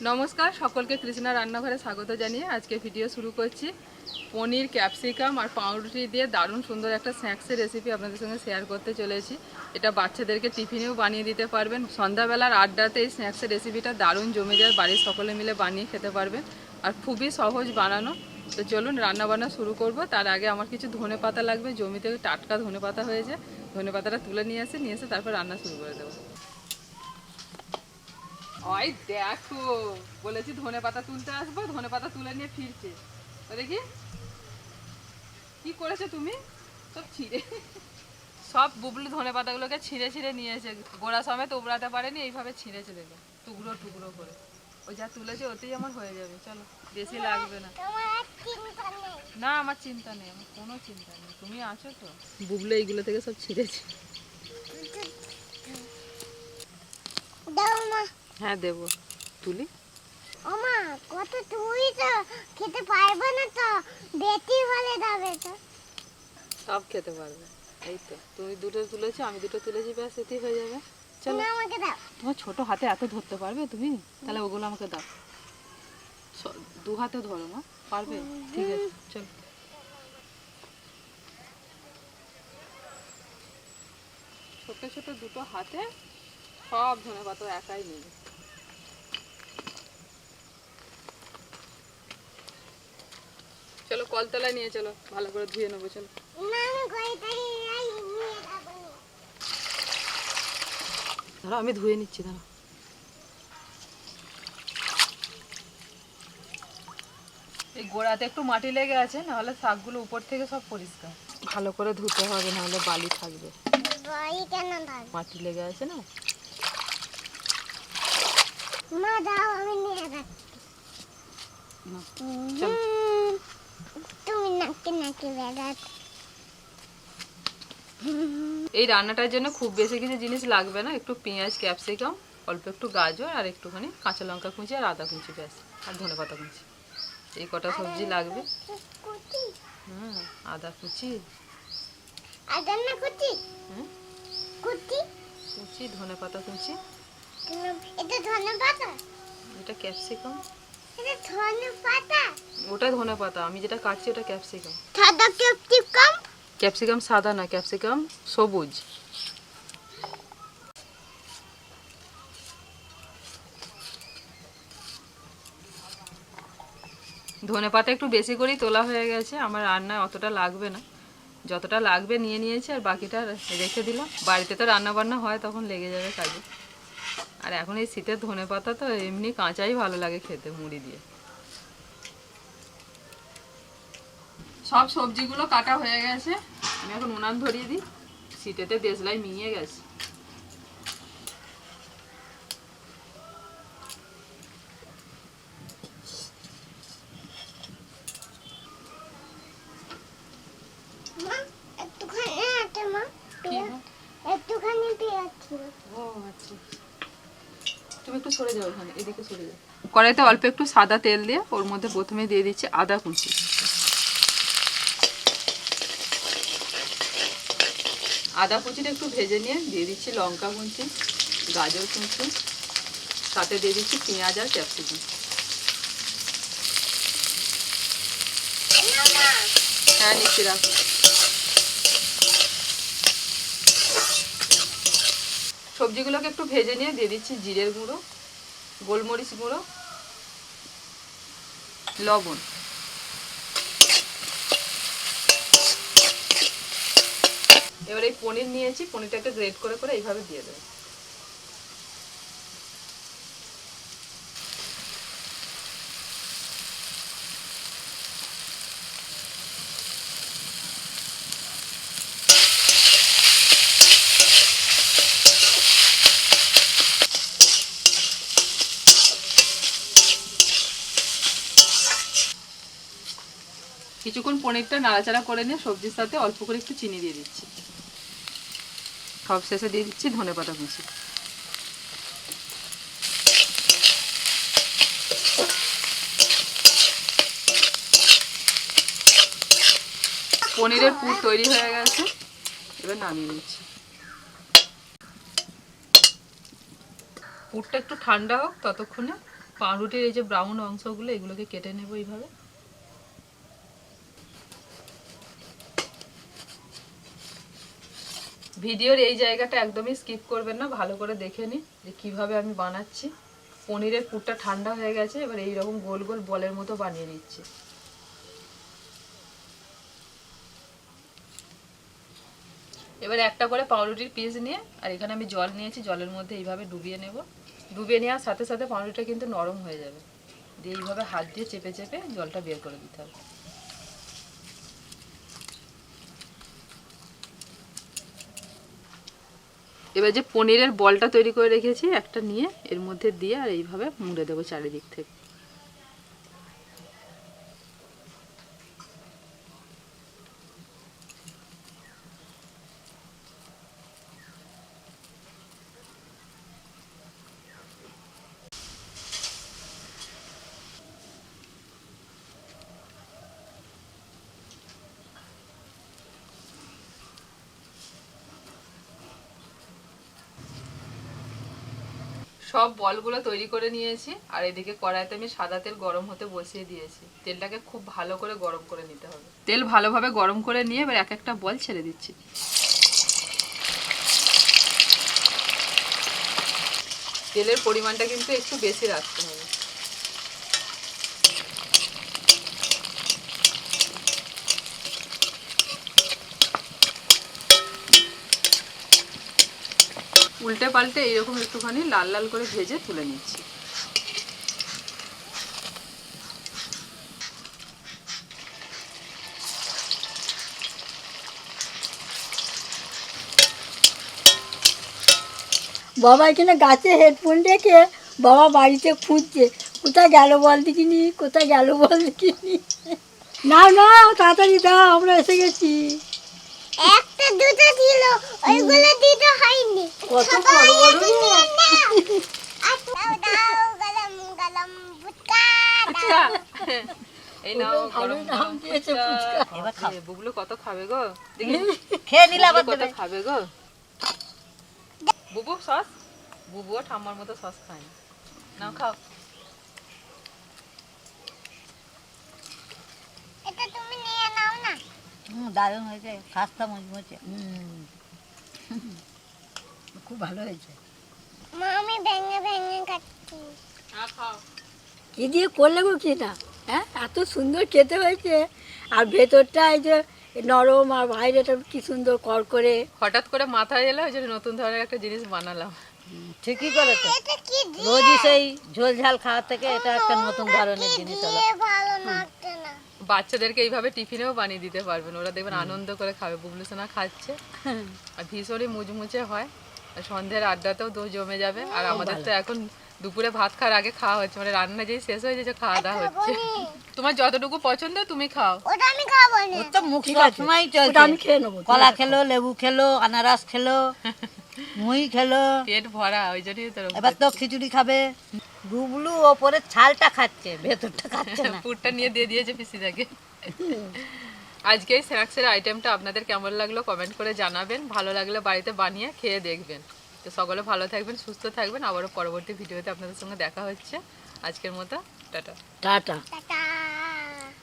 নমস্কার, সকলকে কৃষ্ণা রান্নাঘরে স্বাগত জানিয়ে আজকে ভিডিও শুরু করছি। পনির, ক্যাপসিকাম আর পাউরুটি দিয়ে দারুণ সুন্দর একটা স্ন্যাক্সের রেসিপি আপনাদের সঙ্গে শেয়ার করতে চলেছি। এটা বাচ্চাদেরকে টিফিনেও বানিয়ে দিতে পারবেন। সন্ধ্যাবেলার আড্ডাতে এই স্ন্যাক্সের রেসিপিটা দারুণ জমে যায়, বাড়ির সকলে মিলে বানিয়ে খেতে পারবেন আর খুবই সহজ বানানো। তো চলুন রান্নাবান্না শুরু করব। তার আগে আমার কিছু ধনে পাতা লাগবে, জমিতে টাটকা ধনে পাতা হয়েছে। ধনে পাতাটা তুলে নিয়ে এসে তারপর রান্না শুরু করে দেবো। ওই দেখো, বলেছি ধনে পাতা তুলতে আসবো, ধনে পাতা তুলে নিয়ে ফিরছে। দেখি কি করেছো তুমি, সব ছিঁড়ে, সব বুবলু ধনে পাতাগুলোকে ছিঁড়ে ছিঁড়ে নিয়েছে, গোড়া সমেত উবড়াতে পারেনি, এইভাবে ছিঁড়েছে দেখো, টুকরো টুকরো করে। ওই যা তুলেছে ওতেই আমার হয়ে যাবে, চলো বেশি লাগবে না। না, আমার চিন্তা নেই, আমার কোনো চিন্তা নেই, তুমি আছো তো। বুবলু এইগুলো থেকে সব ছিঁড়েছে। হ্যাঁ দেবো, তুলি। ওমা, কত তুই তো খেতে পারবে না তো, বেটি বলে যাবে তো। সব খেতে পারবে। এই তো তুমি দুটো তুলেছো, আমি দুটো তুলেছি, ব্যাস এতেই হয়ে যাবে। চলো তুমি আমাকে দাও। তোমার ছোট হাতে এত ধরতে পারবে তুমি? তাহলে ওগুলো আমাকে দাও, দু হাতে ধরো না, পারবে? ঠিক আছে চলো। ছোট ছোট দুটো হাতে সব ধনে পাতা একাই নেবে। চলো কলতলায় নিয়ে চলো, ভালো করে ধুয়ে নেবো। চলো না, আমি কইতাই এই নিয়ে যাবো। ধরো, আমি ধুয়ে নিচ্ছি, দাঁড়া। এই গোড়াতে একটু মাটি লেগে আছে, নাহলে শাকগুলো উপর থেকে সব পরিষ্কার। ভালো করে ধুতে হবে, নাহলে বালি থাকবে। বাড়ি কেন থাকবে? মাটি লেগে আছে না। মা দাও, আমি নিয়ে যাচ্ছি। চলো তুমি নাকি নাকি বেড়াত। এই রান্নাটার জন্য খুব বেশি কিছু জিনিস লাগবে না, একটু পেঁয়াজ, ক্যাপসিকাম, অল্প একটু গাজর আর একটুখানি কাঁচা লঙ্কা কুচি আর আদা কুচি, ব্যাস। আর ধনেপাতা কুচি, এই কটা সবজি লাগবে। হ্যাঁ, আদা কুচি, আদা না কুচি? হ্যাঁ কুচি? কুচি, ধনেপাতা কুচি। এটা ধনে পাতা? এটা ক্যাপসিকাম। এটা ধনে পাতা? ওটা ধনেপাতা, আমি যেটা কাটছি ওটা ক্যাপসিকাম। সাদা ক্যাপসিকাম? ক্যাপসিকাম সাদা না, ক্যাপসিকাম সবুজ। ধনেপাতা একটু বেশি করেই তোলা হয়ে গেছে, আমার রান্নায় অতটা লাগবে না, যতটা লাগবে নিয়ে নিয়েছি আর বাকিটা রেখে দিলাম। বাড়িতে তো রান্না বান্না হয়, তখন লেগে যাবে কাজে। আর এখন এই শীতের ধনেপাতা তো এমনি কাঁচাই ভালো লাগে খেতে, মুড়ি দিয়ে। সব সবজিগুলো কাটা হয়ে গেছে, আমি এখন উনান ধরিয়ে দিই। শীতেতে দেশলাই মিয়ে গেছে। মা, একটুখানি আছে মা, কি গো? একটুখানি পেঁয়াজ ছিল। ও আচ্ছা, তুমি একটু সরে যাও, ওখানে এদিকে সরে যাও। কড়াইতে অল্প একটু সাদা তেল দিয়ে ওর মধ্যে প্রথমে দিয়ে দিচ্ছি আদা কুচি। আদা কুচিটা একটু ভেজে নিয়ে দিয়ে দিচ্ছি লঙ্কা কুচি, গাজর কুচি, সাথে দিয়ে দিচ্ছি পেঁয়াজ আর ক্যাপসিকাম। হ্যাঁ নিচ্ছি, রাখো। সবজিগুলোকে একটু ভেজে নিয়ে দিয়ে দিচ্ছি জিরের গুঁড়ো, গোলমরিচ গুঁড়ো, লবণ। এবার এই পনির নিয়েছি, পনিরটাকে গ্রেট করে করে এইভাবে দিয়ে দেবো। কিছুক্ষণ পনিরটা নাড়াচাড়া করে নিয়ে সবজির সাথে অল্প করে একটু চিনি দিয়ে দিচ্ছি। সব শেষে দিয়ে দিচ্ছি ধনেপাতা কুচি। পনিরের পুর তৈরি হয়ে গেছে, এবার নামিয়ে নিচ্ছি। পুরটা একটু ঠান্ডা হোক ততক্ষণে পাউরুটির এই যে ব্রাউন অংশগুলো এগুলোকে কেটে নেব এইভাবে। ভিডিওর এই জায়গাটা একদমই স্কিপ করবেন না, ভালো করে দেখে নিন যে কিভাবে আমি বানাচ্ছি। পনিরের পুরটা ঠান্ডা হয়ে গেছে, এবার এইরকম গোল গোল বলের মতো বানিয়ে নিচ্ছি। এবার একটা করে পাউরুটির পিস নিয়ে, আর এখানে আমি জল নিয়েছি, জলের মধ্যে এইভাবে ডুবিয়ে নেব। ডুবিয়ে নেওয়ার সাথে সাথে পাউরুটিটা কিন্তু নরম হয়ে যাবে, দিয়ে এইভাবে হাত দিয়ে চেপে চেপে জলটা বের করে দিতে হবে। এবার যে পনিরের বলটা তৈরি করে রেখেছি একটা নিয়ে এর মধ্যে দিয়ে আর এইভাবে মুড়ে দেবো চারিদিক থেকে। সব বলগুলো তৈরি করে নিয়েছি, আর এদিকে কড়াইতে আমি সাদা তেল গরম হতে বসিয়ে দিয়েছি। তেলটাকে খুব ভালো করে গরম করে নিতে হবে। তেল ভালোভাবে গরম করে নিয়ে এবার এক একটা বল ছেড়ে দিচ্ছি। তেলের পরিমাণটা কিন্তু একটু বেশি রাখতে হবে। উল্টে পাল্টে এইরকম একটুখানি লাল লাল করে ভেজে তুলে নিচ্ছি। বাবা এখানে গাছে হেডফোন রেখে বাবা বাড়িতে খুঁজছে কোথায় গেল বল দেখিনি, কোথায় গেল বল দেখিনি। না না তাড়াতাড়ি দাও, আমরা এসে গেছি। একটা দুটো ছিল, ওইগুলো দিতে হয়নি। কত বড় বড় রে। দাও দাও গলম গলম ফুচকা দাও। এই নাও ভালোই গরম নাম দিয়েছে ফুচকা। এবার খাও। বুবলু কত খাবে গো, দেখি খেয়ে নিলে আবার বুবলু কত দেবে। খাবে গো। বুবু সস, বুবুও ঠাম্মার মতো সস খায় না। নাও খাও। এটা তুমি নিয়ে নাও না। দারুণ হয়েছে, খাস্তা মজমুচে। খুব ভালো হয়েছে। মা আমি ভেঙে ভেঙে খাচ্ছি। হ্যাঁ খাও। কি দিয়ে করলে গো কি না, হ্যাঁ এত সুন্দর খেতে হয়েছে। আর ভেতরটা এই যে নরম আর বাইরেটা কি সুন্দর করকরে। হঠাৎ করে মাথায় এলো, ওই জন্য নতুন ধরনের একটা জিনিস বানালাম। ঠিকই করেছে। এটা কি দিয়ে রোজই সেই ঝোল ঝাল খাওয়ার থেকে এটা একটা নতুন ধরনের জিনিস হলো। ভালো লাগছে না। বাচ্চাদেরকে এইভাবে টিফিনেও বানিয়ে দিতে পারবেন, ওরা দেখবেন আনন্দ করে খাবে। বুবলু সোনা খাচ্ছে আর ভীষণই মুচমুচে হয়, আর সন্ধ্যের আড্ডাতেও তো জমে যাবে। আর আমাদের তো এখন দুপুরে ভাত খাওয়ার আগে খাওয়া হচ্ছে, মানে রান্না যেই শেষ হয়ে যাচ্ছে খাওয়া দাওয়া হচ্ছে। তোমার যতটুকু পছন্দ তুমি খাও। ওটা আমি খাবো না। ওর তো মুখ ঠিক সব আছে, সময় ওটা চলছে। আমি খেয়ে নেবো। কলা খেলো, লেবু খেলো, আনারস খেলো, মুই খেলো, পেট ভরা, ওই জন্যই তো এবার তো খিচুড়ি খাবে। গুবলু ওপরে ছালটা খাচ্ছে, ভেতরটা খাচ্ছে না। পুরটা নিয়ে দিয়ে দিয়েছে পিসিদাকে। আজকে এই স্ন্যাক্সের আইটেমটা আপনাদের কেমন লাগলো কমেন্ট করে জানাবেন। ভালো লাগলে বাড়িতে বানিয়ে খেয়ে দেখবেন। তো সকলে ভালো থাকবেন, সুস্থ থাকবেন। আবারও পরবর্তী ভিডিওতে আপনাদের সঙ্গে দেখা হচ্ছে। আজকের মতো টাটা। টাটা। টাটা।